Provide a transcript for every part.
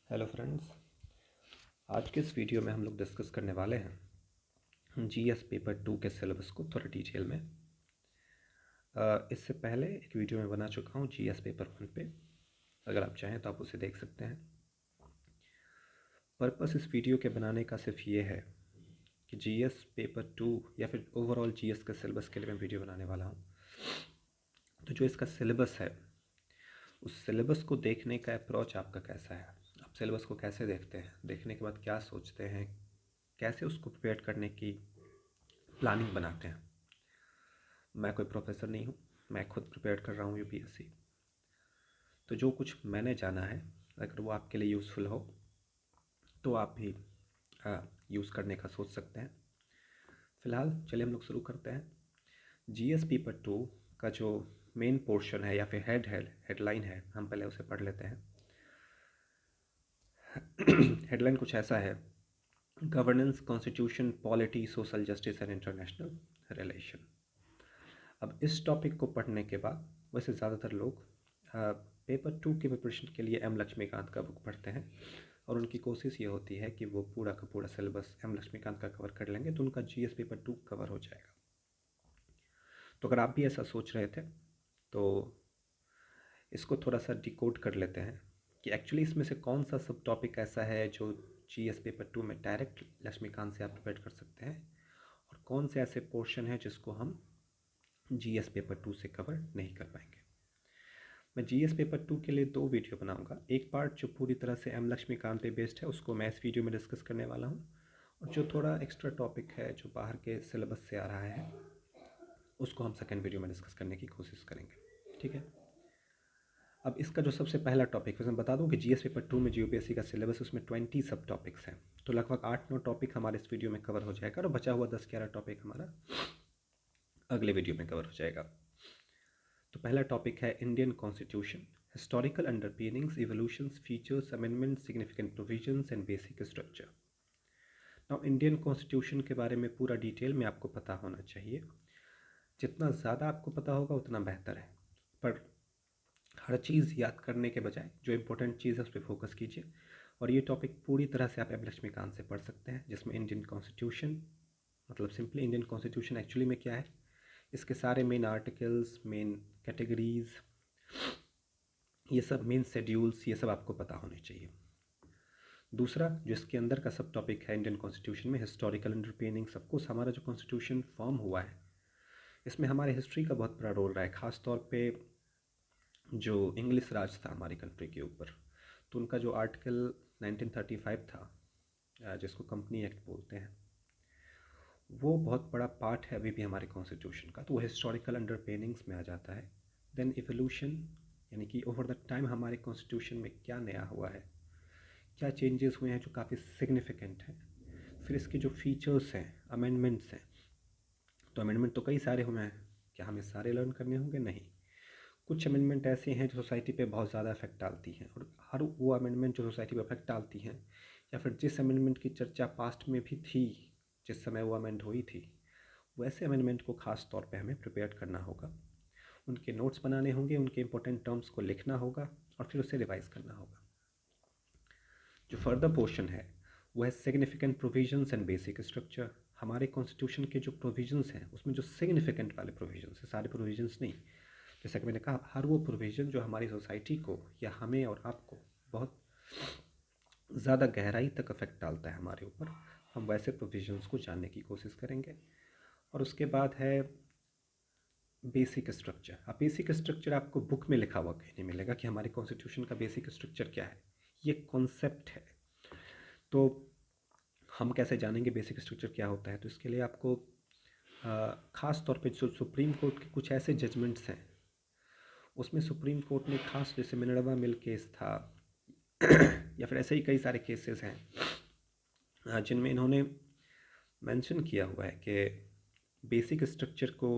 Hello friends, आज के इस वीडियो में हम लोग डिस्कस करने वाले हैं जीएस पेपर 2 के सिलेबस को थोड़ा डिटेल में। इससे पहले एक वीडियो में बना चुका हूँ जीएस पेपर 1 पे। अगर आप चाहें तो आप उसे देख सकते हैं। पर्पस इस वीडियो के बनाने का सिर्फ ये है कि जीएस पेपर 2 या फिर ओवरऑल जीएस के सिलेबस के लिए मैं वीडियो बनाने वाला हूँ। तो जो इसका सिलेबस है, उस सिलेबस को देखने का अप्रोच आपका कैसा है, आप सिलेबस को कैसे देखते हैं, देखने के बाद क्या सोचते हैं, कैसे उसको प्रिपेयर करने की प्लानिंग बनाते हैं। मैं कोई प्रोफेसर नहीं हूँ, मैं खुद प्रिपेयर कर रहा हूँ यूपीएससी। तो जो कुछ मैंने जाना है, अगर वो आपके लिए यूज़फुल हो तो आप भी यूज़ करने का सोच सकते हैं। फ़िलहाल चलिए हम लोग शुरू करते हैं। जीएस पेपर 2 का जो मेन पोर्शन है या फिर हेडलाइन है, हम पहले उसे पढ़ लेते हैं। हेडलाइन कुछ ऐसा है: governance, constitution, polity, social justice and international relation. अब इस टॉपिक को पढ़ने के बाद वैसे ज़्यादातर लोग पेपर 2 के प्रिपरेशन के लिए एम लक्ष्मीकांत का बुक पढ़ते हैं और उनकी कोशिश ये होती है कि वो पूरा का पूरा सिलेबस एम लक्ष्मीकांत का कवर कर लेंगे तो उनका जीएस पेपर 2 कवर हो जाएगा। तो अगर आप भी ऐसा सोच रहे थे तो इसको थोड़ा सा डिकोड कर लेते हैं कि एक्चुअली इसमें से कौन सा सब टॉपिक ऐसा है जो जीएस पेपर 2 में डायरेक्ट लक्ष्मीकांत से आप प्रिपेयर कर सकते हैं और कौन से ऐसे पोर्शन है जिसको हम जीएस पेपर 2 से कवर नहीं कर पाएंगे। मैं जीएस पेपर 2 के लिए 2 वीडियो बनाऊंगा। एक पार्ट जो पूरी तरह से एम लक्ष्मीकांत पे बेस्ड है उसको मैं इस वीडियो में डिस्कस करने वाला हूं, और जो थोड़ा एक्स्ट्रा टॉपिक है जो बाहर के सिलेबस से आ रहा है उसको हम सेकेंड वीडियो में डिस्कस करने की कोशिश करेंगे। ठीक है। अब इसका जो सबसे पहला टॉपिक, वैसे मैं बता दूं कि जीएस पेपर 2 में जो यूपीएससी का सिलेबस उसमें 20 सब टॉपिक्स हैं, तो लगभग 8-9 टॉपिक हमारे इस वीडियो में कवर हो जाएगा और बचा हुआ 10-11 टॉपिक हमारा अगले वीडियो में कवर हो जाएगा। तो पहला टॉपिक है Indian constitution, historical underpinnings, evolutions, features, amendments, significant provisions and basic structure. Now Indian constitution के बारे में पूरा डिटेल में आपको पता होना चाहिए। जितना ज़्यादा आपको पता होगा उतना बेहतर है, पर हर चीज़ याद करने के बजाय जो इम्पोर्टेंट चीज़ है उस पर फोकस कीजिए। और ये टॉपिक पूरी तरह से आप एम लक्ष्मीकांत से पढ़ सकते हैं, जिसमें इंडियन कॉन्स्टिट्यूशन मतलब सिंपली इंडियन कॉन्स्टिट्यूशन एक्चुअली में क्या है, इसके सारे मेन आर्टिकल्स, मेन कैटेगरीज, ये सब मेन शेड्यूल्स, ये सब आपको पता होने चाहिए। दूसरा जो इसके अंदर का सब टॉपिक है इंडियन कॉन्स्टिट्यूशन में, हिस्टोरिकल अंडरपिनिंग। सब कुछ हमारा जो कॉन्स्टिट्यूशन फॉर्म हुआ है इसमें हमारे हिस्ट्री का बहुत बड़ा रोल रहा है, ख़ासतौर पे जो इंग्लिश राज था हमारी कंट्री के ऊपर, तो उनका जो आर्टिकल 1935 था जिसको कंपनी एक्ट बोलते हैं, वो बहुत बड़ा पार्ट है अभी भी हमारे कॉन्स्टिट्यूशन का, तो वो हिस्टोरिकल अंडरपिनिंग्स में आ जाता है। देन इवोल्यूशन, यानी कि ओवर द टाइम हमारे कॉन्स्टिट्यूशन में क्या नया हुआ है, क्या चेंजेस हुए हैं जो काफ़ी सिग्निफिकेंट हैं। फिर इसके जो फीचर्स हैं, अमेंडमेंट्स हैं, तो अमेंडमेंट तो कई सारे हुए हैं, क्या हमें सारे लर्न करने होंगे? नहीं। कुछ अमेंडमेंट ऐसे हैं जो सोसाइटी पे बहुत ज़्यादा इफेक्ट डालती हैं, और हर वो अमेंडमेंट जो सोसाइटी पे इफेक्ट डालती हैं या फिर जिस अमेंडमेंट की चर्चा पास्ट में भी थी, जिस समय वो अमेंड हुई थी, वैसे अमेंडमेंट को ख़ास तौर पे हमें प्रिपेयर करना होगा, उनके नोट्स बनाने होंगे, उनके इंपॉर्टेंट टर्म्स को लिखना होगा और फिर उसे रिवाइज़ करना होगा। जो फर्दर पोर्शन है वो है significant provisions and basic structure. हमारे कॉन्स्टिट्यूशन के जो प्रोविजंस हैं उसमें जो सिग्निफिकेंट वाले प्रोविजंस हैं, सारे प्रोविजंस नहीं, जैसा कि मैंने कहा, हर वो प्रोविज़न जो हमारी सोसाइटी को या हमें और आपको बहुत ज़्यादा गहराई तक अफेक्ट डालता है हमारे ऊपर, हम वैसे प्रोविजंस को जानने की कोशिश करेंगे। और उसके बाद है बेसिक स्ट्रक्चर। अब बेसिक स्ट्रक्चर आपको बुक में लिखा हुआ कहीं नहीं मिलेगा कि हमारे कॉन्स्टिट्यूशन का बेसिक स्ट्रक्चर क्या है, ये कॉन्सेप्ट है। तो हम कैसे जानेंगे बेसिक स्ट्रक्चर क्या होता है? तो इसके लिए आपको ख़ास तौर पे जो सुप्रीम कोर्ट के कुछ ऐसे जजमेंट्स हैं, उसमें सुप्रीम कोर्ट ने खास, जैसे मिनर्वा मिल केस था या फिर ऐसे ही कई सारे केसेस हैं जिनमें इन्होंने मेंशन किया हुआ है कि बेसिक स्ट्रक्चर को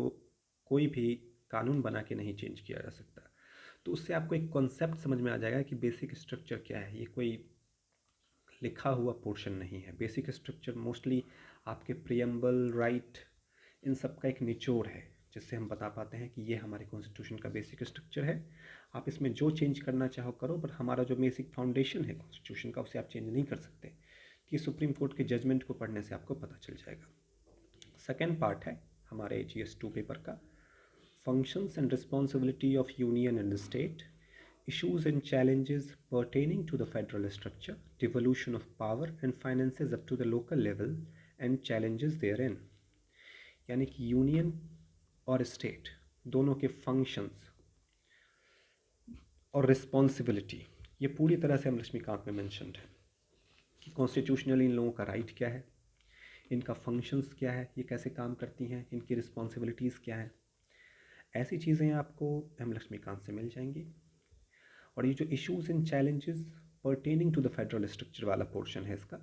कोई भी कानून बना के नहीं चेंज किया जा सकता। तो उससे आपको एक कॉन्सेप्ट समझ में आ जाएगा कि बेसिक स्ट्रक्चर क्या है। ये कोई लिखा हुआ पोर्शन नहीं है। बेसिक स्ट्रक्चर मोस्टली आपके प्रियम्बल, राइट, इन सब का एक निचोड़ है। जिससे हम बता पाते हैं कि ये हमारे कॉन्स्टिट्यूशन का बेसिक स्ट्रक्चर है, आप इसमें जो चेंज करना चाहो करो, बट हमारा जो बेसिक फाउंडेशन है कॉन्स्टिट्यूशन का उसे आप चेंज नहीं कर सकते। कि सुप्रीम कोर्ट के जजमेंट को पढ़ने से आपको पता चल जाएगा। सेकेंड पार्ट है हमारे GS2 पेपर का, functions and responsibility of union and state, issues and challenges pertaining to the federal structure, devolution of power and finances up to the local level and challenges therein। यानी कि union और state दोनों के functions और responsibility ये पूरी तरह से हम लक्ष्मीकांत में मेंशन्ड है कि कॉन्स्टिट्यूशनली इन लोगों का राइट क्या है, इनका फंक्शंस क्या है, ये कैसे काम करती हैं, इनकी रिस्पॉन्सिबिलिटीज़ क्या हैं। ऐसी चीज़ें आपको एम लक्ष्मीकांत से मिल जाएंगी। और ये जो issues and challenges pertaining to the federal structure वाला पोर्शन है इसका,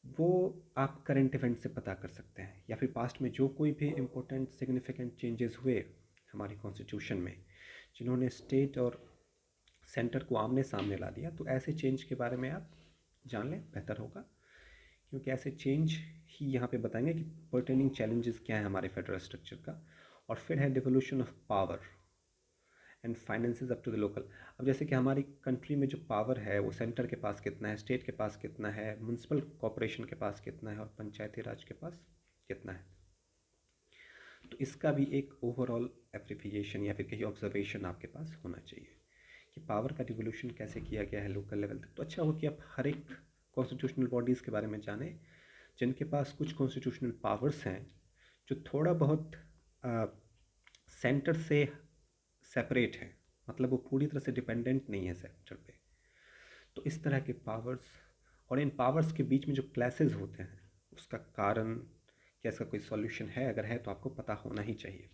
वो आप करंट इवेंट से पता कर सकते हैं, या फिर पास्ट में जो कोई भी इम्पोर्टेंट सिग्निफिकेंट चेंजेस हुए हमारे कॉन्स्टिट्यूशन में जिन्होंने स्टेट और सेंटर को आमने सामने ला दिया, तो ऐसे चेंज के बारे में आप जान लें, बेहतर होगा। क्योंकि ऐसे चेंज ही यहाँ पे बताएंगे कि पर्टेनिंग चैलेंजेस क्या है हमारे फेडरल स्ट्रक्चर का। और फिर है devolution of power and finances up to the local. अब जैसे कि हमारी कंट्री में जो पावर है वो सेंटर के पास कितना है, स्टेट के पास कितना है, म्यूनसिपल कॉरपोरेशन के पास कितना है और पंचायती राज के पास कितना है, तो इसका भी एक ओवरऑल एप्रिफिएशन या फिर कहीं ऑब्जर्वेशन आपके पास होना चाहिए कि पावर का डिवोल्यूशन कैसे किया गया है लोकल लेवल तक। तो अच्छा हो कि आप हर एक कॉन्स्टिट्यूशनल बॉडीज़ के बारे में जानें जिनके पास कुछ कॉन्स्टिट्यूशनल पावर्स हैं जो थोड़ा बहुत सेंटर से सेपरेट है, मतलब वो पूरी तरह से डिपेंडेंट नहीं है सेंटर पे। तो इस तरह के पावर्स और इन पावर्स के बीच में जो क्लैसेस होते हैं उसका कारण क्या, इसका कोई सॉल्यूशन है, अगर है तो आपको पता होना ही चाहिए।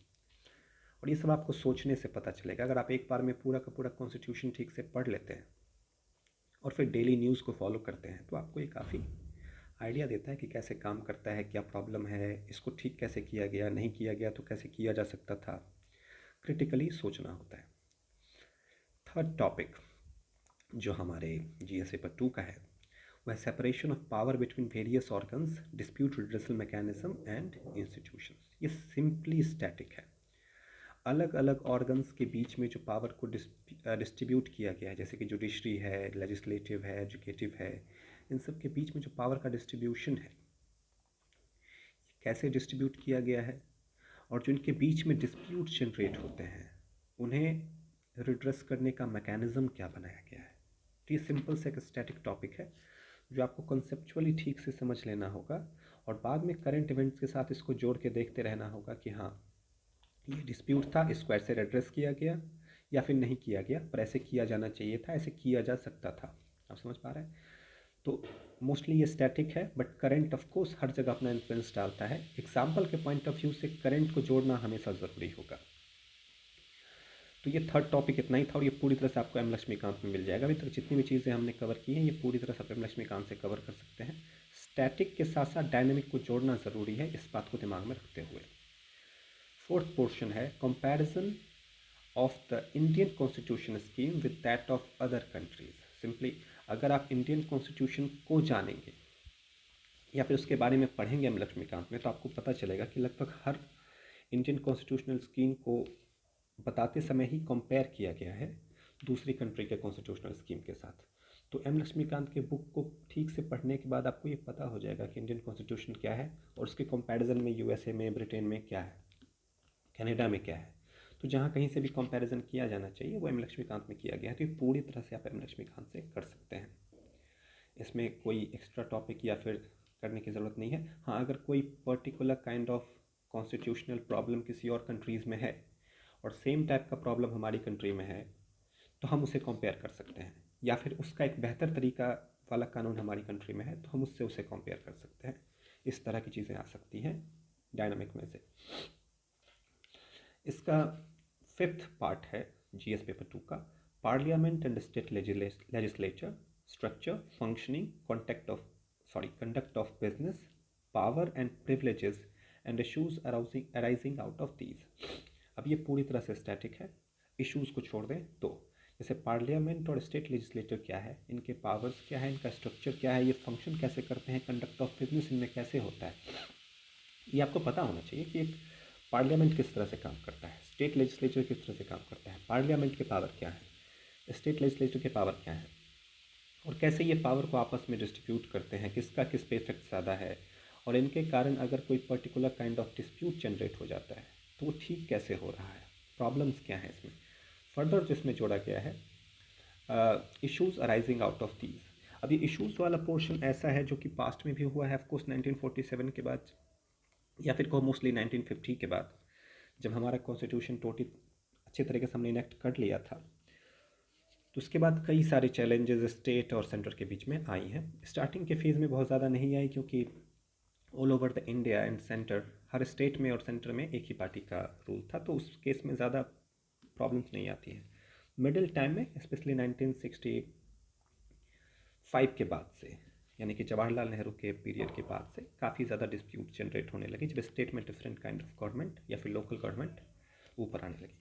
और ये सब आपको सोचने से पता चलेगा। अगर आप एक बार में पूरा का पूरा कॉन्स्टिट्यूशन ठीक से पढ़ लेते हैं और फिर डेली न्यूज़ को फॉलो करते हैं तो आपको ये काफ़ी आइडिया देता है कि कैसे काम करता है, क्या प्रॉब्लम है, इसको ठीक कैसे किया गया, नहीं किया गया तो कैसे किया जा सकता था। क्रिटिकली सोचना होता है। थर्ड टॉपिक जो हमारे GS पेपर 2 का है वह separation of power between various organs, dispute redressal mechanism and institutions. ये सिंपली स्टैटिक है। अलग अलग ऑर्गन्स के बीच में जो पावर को डिस्ट्रीब्यूट किया गया है, जैसे कि जुडिशरी है, लेजिस्लेटिव है, एजुकेटिव है, इन सब के बीच में जो पावर का डिस्ट्रीब्यूशन है कैसे डिस्ट्रीब्यूट किया गया है, और जो इनके बीच में डिस्प्यूट जनरेट होते हैं उन्हें रिड्रेस करने का मैकेनिज़्म क्या बनाया गया है। तो ये सिंपल से एक स्टैटिक टॉपिक है जो आपको कॉन्सेप्चुअली ठीक से समझ लेना होगा और बाद में करंट इवेंट्स के साथ इसको जोड़ के देखते रहना होगा कि हाँ ये डिस्प्यूट था, इसको ऐसे एड्रेस किया गया या फिर नहीं किया गया, पर ऐसे किया जाना चाहिए था, ऐसे किया जा सकता था। आप समझ पा रहे हैं? तो मोस्टली ये स्टैटिक है, बट करंट ऑफ कोर्स हर जगह अपना इन्फ्लुएंस डालता है। एग्जाम्पल के पॉइंट ऑफ व्यू से करंट को जोड़ना हमेशा ज़रूरी होगा। तो ये थर्ड टॉपिक इतना ही था और ये पूरी तरह से आपको एम लक्ष्मीकांत में मिल जाएगा। अभी तक जितनी भी चीज़ें हमने कवर की हैं ये पूरी तरह से आप एम लक्ष्मीकांत से कवर कर सकते हैं। स्टैटिक के साथ साथ डायनेमिक को जोड़ना ज़रूरी है, इस बात को दिमाग में रखते हुए। फोर्थ पोर्शन है comparison of the Indian constitution scheme with that of other countries. Simply अगर आप इंडियन कॉन्स्टिट्यूशन को जानेंगे या फिर उसके बारे में पढ़ेंगे एम लक्ष्मीकांत में तो आपको पता चलेगा कि लगभग हर इंडियन कॉन्स्टिट्यूशनल स्कीम को बताते समय ही कंपेयर किया गया है दूसरी कंट्री के कॉन्स्टिट्यूशनल स्कीम के साथ। तो एम लक्ष्मीकांत के बुक को ठीक से पढ़ने के बाद आपको ये पता हो जाएगा कि इंडियन कॉन्स्टिट्यूशन क्या है और उसके कंपैरिजन में USA में, ब्रिटेन में क्या है, कनाडा में क्या है। तो जहाँ कहीं से भी कंपैरिजन किया जाना चाहिए वो एम लक्ष्मीकांत में किया गया है। तो ये पूरी तरह से आप एम लक्ष्मीकांत से कर सकते हैं, इसमें कोई एक्स्ट्रा टॉपिक या फिर करने की ज़रूरत नहीं है। हाँ, अगर कोई particular kind of constitutional problem किसी और कंट्रीज़ में है और सेम टाइप का प्रॉब्लम हमारी कंट्री में है तो हम उसे कंपेयर कर सकते हैं, या फिर उसका एक बेहतर तरीका वाला कानून हमारी कंट्री में है तो हम उससे उसे कंपेयर कर सकते हैं। इस तरह की चीज़ें आ सकती हैं डायनामिक में से। इसका फिफ्थ पार्ट है GS पेपर 2 का, parliament and state legislature structure, functioning, conduct of business, power and privileges and issues arising out of these. अब ये पूरी तरह से स्टैटिक है। इश्यूज़ को छोड़ दें तो जैसे पार्लियामेंट और स्टेट लेजिस्लेचर क्या है, इनके पावर्स क्या है, इनका स्ट्रक्चर क्या है, ये फंक्शन कैसे करते हैं, कंडक्ट ऑफ बिजनेस इनमें कैसे होता है, ये आपको पता होना चाहिए कि एक पार्लियामेंट किस तरह से काम करता है, स्टेट लेजिस्लेचर किस तरह से काम करता है, पार्लियामेंट के पावर क्या है, स्टेट लेजिस्लेचर के पावर क्या है, और कैसे ये पावर को आपस में डिस्ट्रीब्यूट करते हैं, किसका किस पे इफेक्ट ज़्यादा है, और इनके कारण अगर कोई particular kind of dispute generate हो जाता है तो वो ठीक कैसे हो रहा है, प्रॉब्लम्स क्या हैं इसमें। फर्दर जिसमें जोड़ा गया है issues arising out of these. अब ये इश्यूज़ वाला पोर्शन ऐसा है जो कि पास्ट में भी हुआ है ऑफकोर्स 1947 के बाद, या फिर को मोस्टली 1950 के बाद, जब हमारा कॉन्स्टिट्यूशन टोटली अच्छे तरीके से हमने इनेक्ट कर लिया था। तो उसके बाद कई सारे चैलेंजेस स्टेट और सेंटर के बीच में आई हैं। स्टार्टिंग के फेज़ में बहुत ज़्यादा नहीं आई, क्योंकि all over the India and centre, her state में और सेंटर में एक ही पार्टी का रूल था, तो उस केस में ज़्यादा प्रॉब्लम्स नहीं आती हैं। मिडिल टाइम में स्पेशली 1965 के बाद से, यानी कि जवाहरलाल नेहरू के पीरियड के बाद से काफ़ी ज़्यादा डिस्प्यूट जनरेट होने लगी, जब स्टेट में डिफरेंट काइंड ऑफ गवर्नमेंट या फिर लोकल गवर्नमेंट ऊपर आने लगी।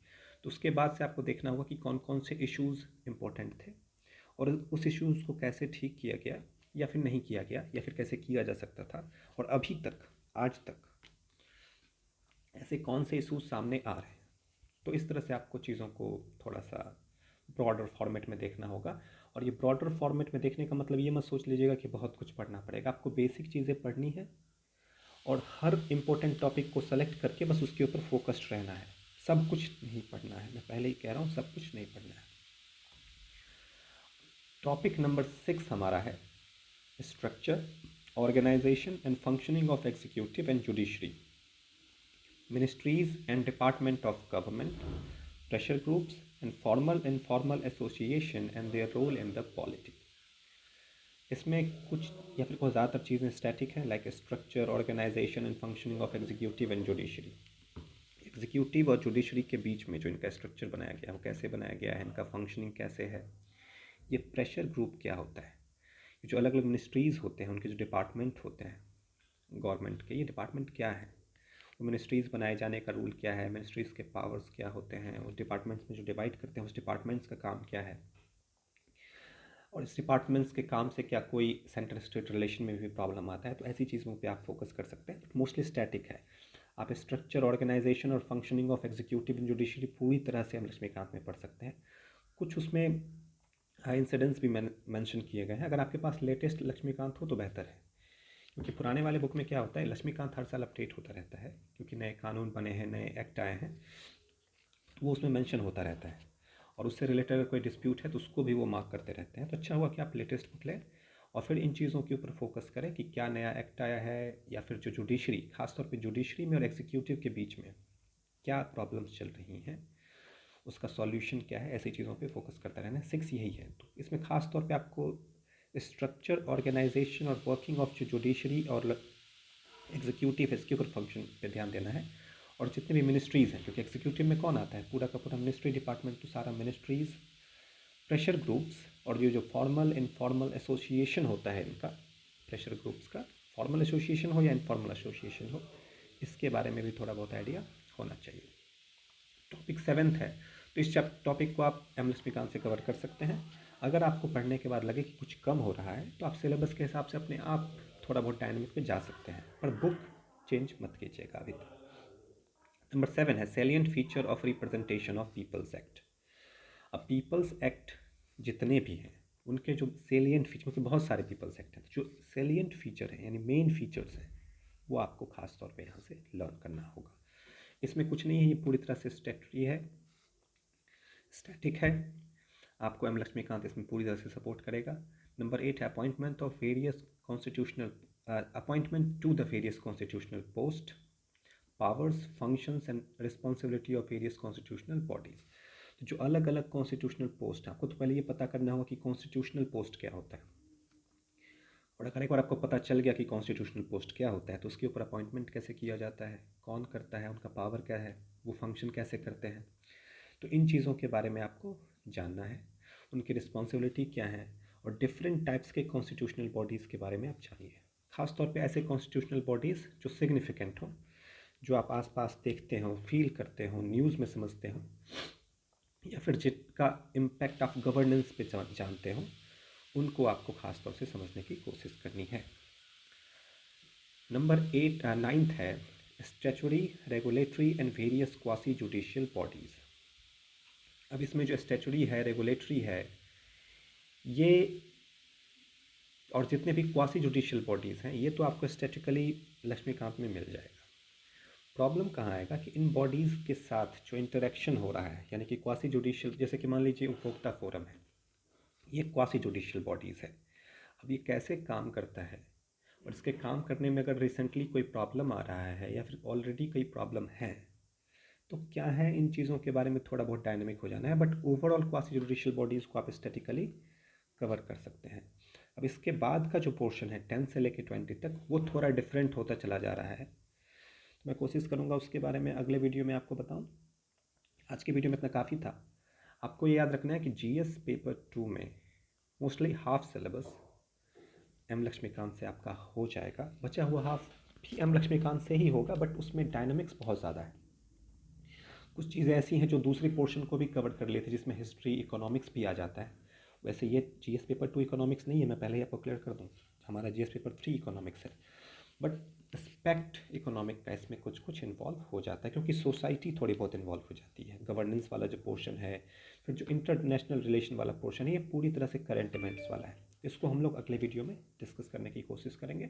तो उसके बाद से आपको देखना होगा कि कौन कौन से इश्यूज़ इंपॉर्टेंट थे और उस इश्यूज़ को कैसे ठीक किया गया या फिर नहीं किया गया, या फिर कैसे किया जा सकता था, और अभी तक आज तक ऐसे कौन से इश्यूज सामने आ रहे हैं। तो इस तरह से आपको चीज़ों को थोड़ा सा ब्रॉडर फॉर्मेट में देखना होगा। और ये ब्रॉडर फॉर्मेट में देखने का मतलब ये मत सोच लीजिएगा कि बहुत कुछ पढ़ना पड़ेगा, आपको बेसिक चीज़ें पढ़नी है और हर इम्पोर्टेंट टॉपिक को सेलेक्ट करके बस उसके ऊपर फोकस्ड रहना है। सब कुछ नहीं पढ़ना है, मैं पहले ही कह रहा हूँ, सब कुछ नहीं पढ़ना है। टॉपिक नंबर 6 हमारा है structure, organisation and functioning of executive and judiciary, ministries and department of government, pressure groups, and formal and informal association and their role in the polity। इसमें कुछ या फिर बहुत ज़्यादातर चीज़ें स्टैटिक हैं, like structure, organisation and functioning of executive and judiciary. Executive और judiciary के बीच में जो इनका स्ट्रक्चर बनाया गया है वो कैसे बनाया गया है, इनका फंक्शनिंग कैसे है, ये प्रेशर ग्रुप क्या होता है, ये जो अलग अलग मिनिस्ट्रीज़ होते हैं, उनके जो डिपार्टमेंट होते हैं गवर्नमेंट के, ये डिपार्टमेंट क्या है, वो मिनिस्ट्रीज़ बनाए जाने का रूल क्या है, मिनिस्ट्रीज़ के पावर्स क्या होते हैं, उस डिपार्टमेंट्स में जो डिवाइड करते हैं उस डिपार्टमेंट्स का काम क्या है, और इस डिपार्टमेंट्स के काम से क्या कोई सेंटर स्टेट रिलेशन में भी प्रॉब्लम आता है। तो ऐसी चीज़ों पे आप फोकस कर सकते हैं, मोस्टली स्टैटिक है। आप स्ट्रक्चर, ऑर्गेनाइजेशन और functioning of executive and judiciary पूरी तरह से हम लक्ष्मीकांत में पढ़ सकते हैं। कुछ उसमें इंसिडेंट्स भी मेंशन किए गए हैं। अगर आपके पास लेटेस्ट लक्ष्मीकांत हो तो बेहतर है, क्योंकि पुराने वाले बुक में क्या होता है, लक्ष्मीकांत हर साल अपडेट होता रहता है, क्योंकि नए कानून बने हैं, नए एक्ट आए हैं, तो वो उसमें मेंशन होता रहता है, और उससे रिलेटेड अगर कोई डिस्प्यूट है तो उसको भी वो मार्क करते रहते हैं। तो अच्छा हुआ कि आप लेटेस्ट बुक लें और फिर इन चीज़ों के ऊपर फोकस करें कि क्या नया एक्ट आया है, या फिर जो जुडिशरी, खासतौर पे जुडिशरी में और एग्जीक्यूटिव के बीच में क्या प्रॉब्लम्स चल रही हैं, उसका सॉल्यूशन क्या है, ऐसी चीज़ों पे फोकस करता रहना है। 6 यही है। तो इसमें खास तौर पे आपको स्ट्रक्चर, ऑर्गेनाइजेशन और वर्किंग ऑफ जो जुडिशरी और एग्जीक्यूटिव है इसके ऊपर फंक्शन पे ध्यान देना है, और जितने भी मिनिस्ट्रीज़ हैं, क्योंकि एग्जीक्यूटिव में कौन आता है, पूरा का पूरा मिनिस्ट्री डिपार्टमेंट, तो सारा मिनिस्ट्रीज़, प्रेशर ग्रुप्स, और ये जो फॉर्मल इनफॉर्मल एसोसिएशन होता है इनका, प्रेशर ग्रुप्स का, फॉर्मल एसोसिएशन हो या इनफॉर्मल एसोसिएशन हो, इसके बारे में भी थोड़ा बहुत आइडिया होना चाहिए। टॉपिक 7 है, तो इस टॉपिक को आप एम लक्ष्मीकांत से कवर कर सकते हैं। अगर आपको पढ़ने के बाद लगे कि कुछ कम हो रहा है तो आप सिलेबस के हिसाब से अपने आप थोड़ा बहुत डायनेमिक में जा सकते हैं, पर बुक चेंज मत कीजिएगा अभी तक। नंबर 7 है salient feature of representation of people's act. अब पीपल्स एक्ट जितने भी हैं उनके जो सेलिएंट फीचर, क्योंकि बहुत सारे पीपल्स एक्ट हैं, जो सेलिएंट फीचर हैं यानी मेन फीचर्स हैं वो आपको खास तौर पे यहाँ से लर्न करना होगा। इसमें कुछ नहीं है, ये पूरी तरह से स्टैट्यूटरी है, स्टैटिक है। आपको एम लक्ष्मीकांत इसमें पूरी तरह से सपोर्ट करेगा। नंबर 8 है appointment of various constitutional appointment to the various constitutional post, powers, functions and responsibility of various constitutional bodies. तो जो अलग अलग कॉन्स्टिट्यूशनल पोस्ट है, आपको तो पहले ये पता करना होगा कि कॉन्स्टिट्यूशनल पोस्ट क्या होता है, और अगर एक बार आपको पता चल गया कि कॉन्स्टिट्यूशनल पोस्ट क्या होता है तो उसके ऊपर अपॉइंटमेंट कैसे किया जाता है, कौन करता है, उनका पावर क्या है, वो फंक्शन कैसे करते हैं, तो इन चीज़ों के बारे में आपको जानना है, उनकी रिस्पॉन्सिबिलिटी क्या है, और डिफरेंट टाइप्स के कॉन्स्टिट्यूशनल बॉडीज़ के बारे में आप जानिए। खासतौर पे ऐसे कॉन्स्टिट्यूशनल बॉडीज़ जो सिग्निफिकेंट हो, जो आप आसपास देखते हो, फील करते हो, न्यूज़ में समझते हो, या फिर जिनका इम्पैक्ट आप गवर्नेंस पे जानते हो, उनको आपको खास तौर से समझने की कोशिश करनी है। नंबर 9 है statutory, regulatory and various quasi judicial bodies. अब इसमें जो स्टैचुरी है, रेगुलेटरी है, ये और जितने भी क्वासी जुडिशियल बॉडीज़ हैं, ये तो आपको स्टैटिकली लक्ष्मीकांत में मिल जाएगा। प्रॉब्लम कहाँ आएगा कि इन बॉडीज़ के साथ जो इंटरेक्शन हो रहा है, यानी कि क्वासी जुडिशियल, जैसे कि मान लीजिए उपभोक्ता फोरम है, ये क्वासी जुडिशियल बॉडीज़ है। अब ये कैसे काम करता है और इसके काम करने में अगर रिसेंटली कोई प्रॉब्लम आ रहा है या फिर ऑलरेडी कोई प्रॉब्लम है, तो क्या है, इन चीज़ों के बारे में थोड़ा बहुत डायनेमिक हो जाना है। But overall quasi judicial bodies को आप स्टैटिकली कवर कर सकते हैं। अब इसके बाद का जो पोर्शन है 10 से लेकर 20 तक, वो थोड़ा डिफरेंट होता चला जा रहा है। तो मैं कोशिश करूँगा उसके बारे में अगले वीडियो में आपको बताऊँ। आज की वीडियो में इतना काफ़ी था। आपको ये याद रखना है कि जीएस पेपर 2 में mostly half syllabus M Laxmikanth से आपका हो जाएगा। बचा हुआ हाफ भी एम लक्ष्मीकांत से ही होगा, बट उसमें डायनामिक्स बहुत ज़्यादा है। कुछ चीज़ें ऐसी हैं जो दूसरी पोर्शन को भी कवर कर लेते, जिसमें हिस्ट्री, इकोनॉमिक्स भी आ जाता है। वैसे ये जीएस पेपर 2 इकोनॉमिक्स नहीं है, मैं पहले ही आपको क्लियर कर दूँ। हमारा जीएस पेपर 3 इकोनॉमिक्स है, बट एस्पेक्ट इकोनॉमिक का इसमें कुछ कुछ इन्वॉल्व हो जाता है, क्योंकि सोसाइटी थोड़ी बहुत इन्वॉल्व हो जाती है। गवर्नेंस वाला जो पोर्शन है, फिर जो इंटरनेशनल रिलेशन वाला पोर्शन है, ये पूरी तरह से करंट इवेंट्स वाला है। इसको हम लोग अगले वीडियो में डिस्कस करने की कोशिश करेंगे।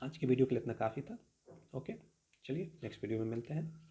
आज की वीडियो के लिए इतना काफ़ी था। ओके, चलिए नेक्स्ट वीडियो में मिलते हैं।